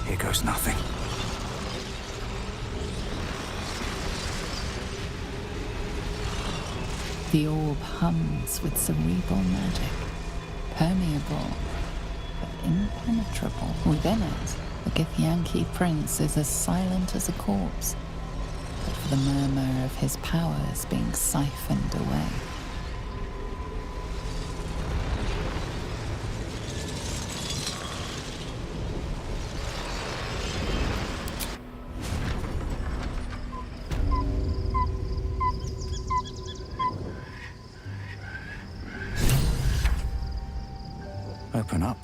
Here goes nothing. The orb hums with cerebral magic, permeable but impenetrable. Within it, the Githyanki prince is as silent as a corpse, but for the murmur of his powers being siphoned away. Open up.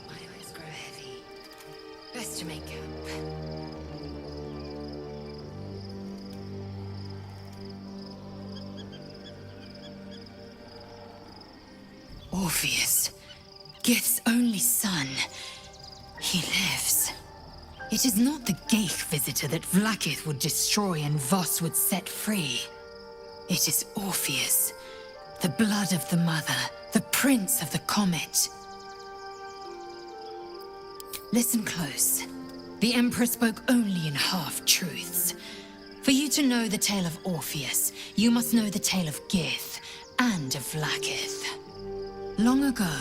My eyes grow heavy. Best to make camp. Orpheus, Gith's only son. He lives. It is not the Geich visitor that Vlaakith would destroy and Voss would set free. It is Orpheus, the blood of the mother, the prince of the comet. Listen close. The Emperor spoke only in half-truths. For you to know the tale of Orpheus, you must know the tale of Gith and of Vlaakith. Long ago,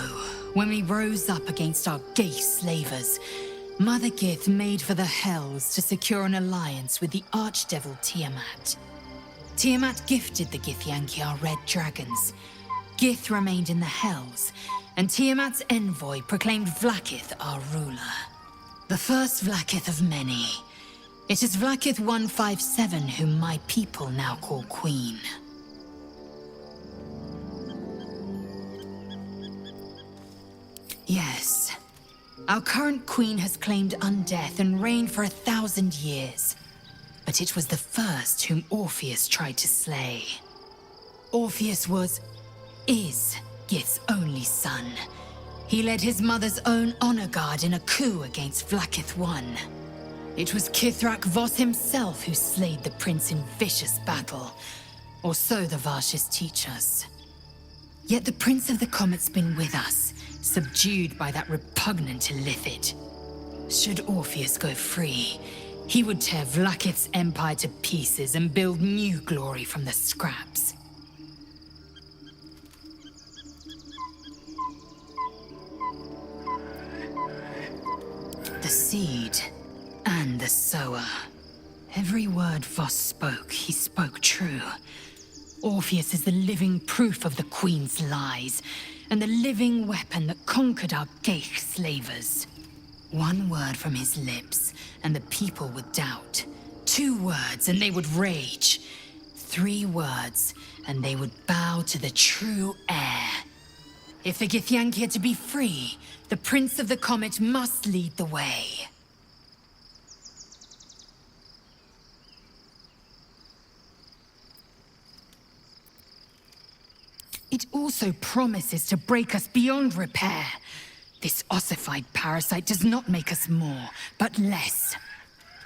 when we rose up against our Geich slavers, Mother Gith made for the Hells to secure an alliance with the archdevil Tiamat. Tiamat gifted the Githyanki our red dragons. Gith remained in the Hells, and Tiamat's envoy proclaimed Vlaakith our ruler. The first Vlaakith of many. It is Vlaakith 157 whom my people now call Queen. Yes. Our current queen has claimed undeath and reigned for 1,000 years. But it was the first whom Orpheus tried to slay. Orpheus is Gith's only son. He led his mother's own honor guard in a coup against Vlaakith I. It was Kithrak Voss himself who slayed the prince in vicious battle, or so the Varshas teach us. Yet the Prince of the Comet's been with us, subdued by that repugnant Illithid. Should Orpheus go free, he would tear Vlaakith's empire to pieces and build new glory from the scraps. The seed and the sower. Every word Voss spoke, he spoke true. Orpheus is the living proof of the Queen's lies, and the living weapon that conquered our Geich slavers. One word from his lips, and the people would doubt. 2 words, and they would rage. 3 words, and they would bow to the true heir. If the Githyanki are to be free, the Prince of the Comet must lead the way. It also promises to break us beyond repair. This ossified parasite does not make us more, but less.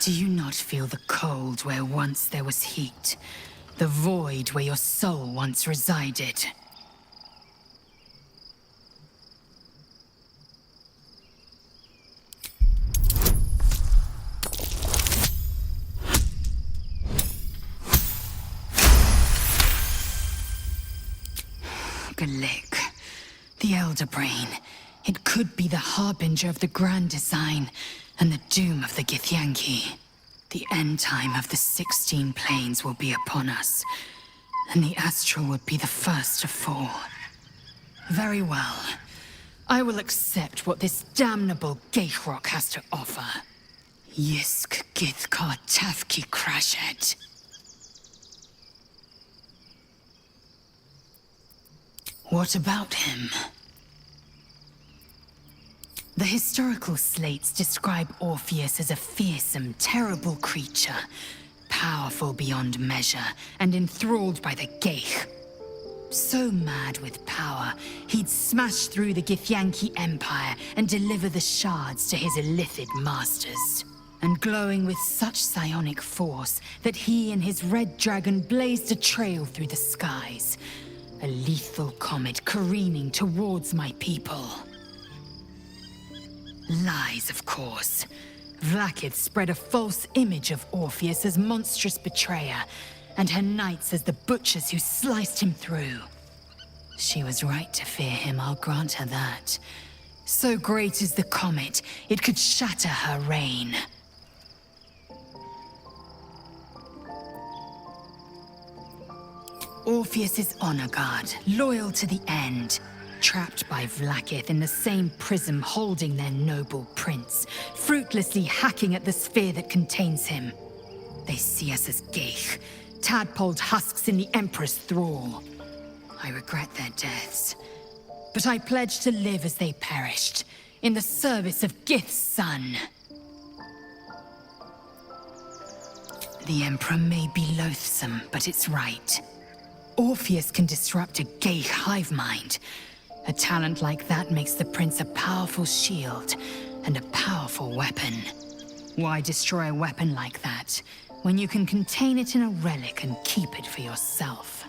Do you not feel the cold where once there was heat? The void where your soul once resided? Galik, the Elder Brain. It could be the harbinger of the grand design and the doom of the Githyanki. The end time of the 16 planes will be upon us, and the Astral would be the first to fall. Very well. I will accept what this damnable Geichrok has to offer. Yisk Githkar Tafki Krashet. What about him? The historical slates describe Orpheus as a fearsome, terrible creature, Powerful beyond measure, and enthralled by the Geich. So mad with power, he'd smash through the Githyanki Empire and deliver the shards to his illithid masters. And glowing with such psionic force that he and his red dragon blazed a trail through the skies. A lethal comet careening towards my people. Lies, of course. Vlaakith spread a false image of Orpheus as monstrous betrayer, and her knights as the butchers who sliced him through. She was right to fear him, I'll grant her that. So great is the comet, it could shatter her reign. Orpheus is honor guard, loyal to the end. Trapped by Vlaakith in the same prism holding their noble prince, fruitlessly hacking at the sphere that contains him. They see us as Geich, tadpoled husks in the Emperor's thrall. I regret their deaths, but I pledge to live as they perished, in the service of Gith's son. The Emperor may be loathsome, but it's right. Orpheus can disrupt a Geich hive mind. A talent like that makes the prince a powerful shield and a powerful weapon. Why destroy a weapon like that when you can contain it in a relic and keep it for yourself?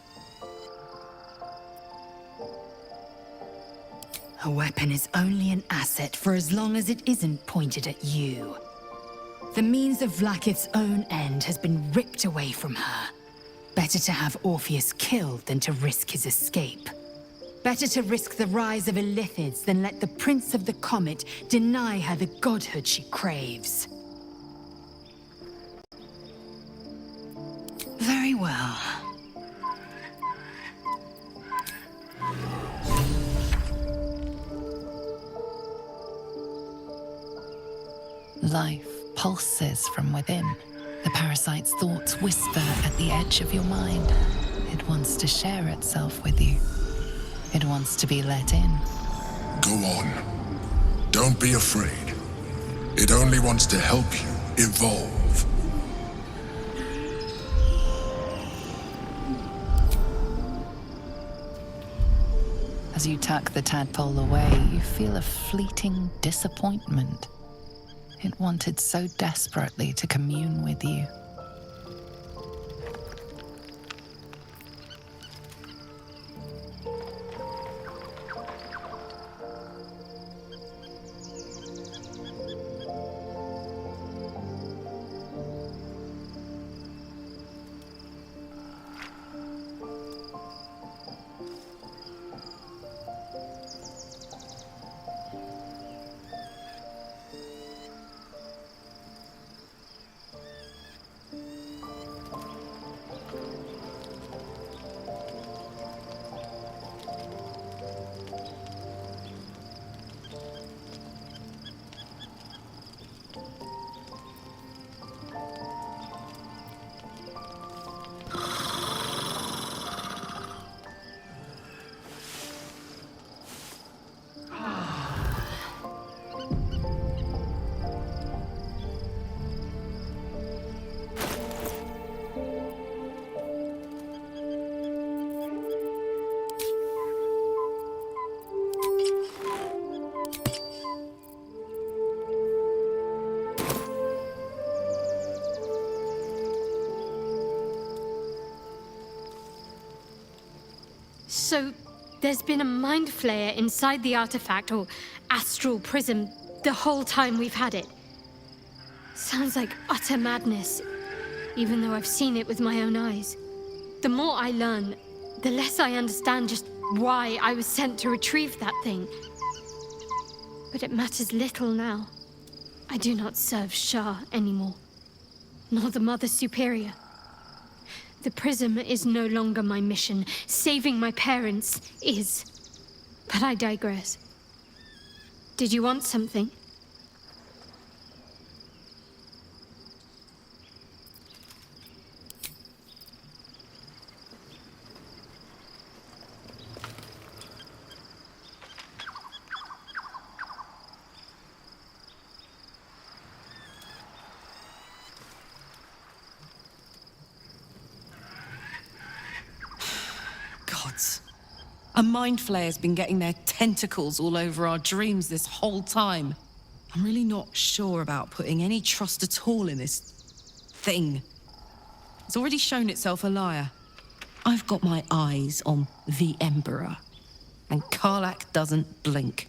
A weapon is only an asset for as long as it isn't pointed at you. The means of Vlaakith's own end has been ripped away from her. Better to have Orpheus killed than to risk his escape. Better to risk the rise of illithids than let the Prince of the Comet deny her the godhood she craves. Very well. Life pulses from within. The parasite's thoughts whisper at the edge of your mind. It wants to share itself with you. It wants to be let in. Go on. Don't be afraid. It only wants to help you evolve. As you tuck the tadpole away, you feel a fleeting disappointment. It wanted so desperately to commune with you. So, there's been a mind flayer inside the artifact, or astral prism, the whole time we've had it. Sounds like utter madness, even though I've seen it with my own eyes. The more I learn, the less I understand just why I was sent to retrieve that thing. But it matters little now. I do not serve Shah anymore, nor the Mother Superior. The prism is no longer my mission. Saving my parents is. But I digress. Did you want something? A mind flayer's been getting their tentacles all over our dreams this whole time. I'm really not sure about putting any trust at all in this thing. It's already shown itself a liar. I've got my eyes on the Emperor, and Karlach doesn't blink.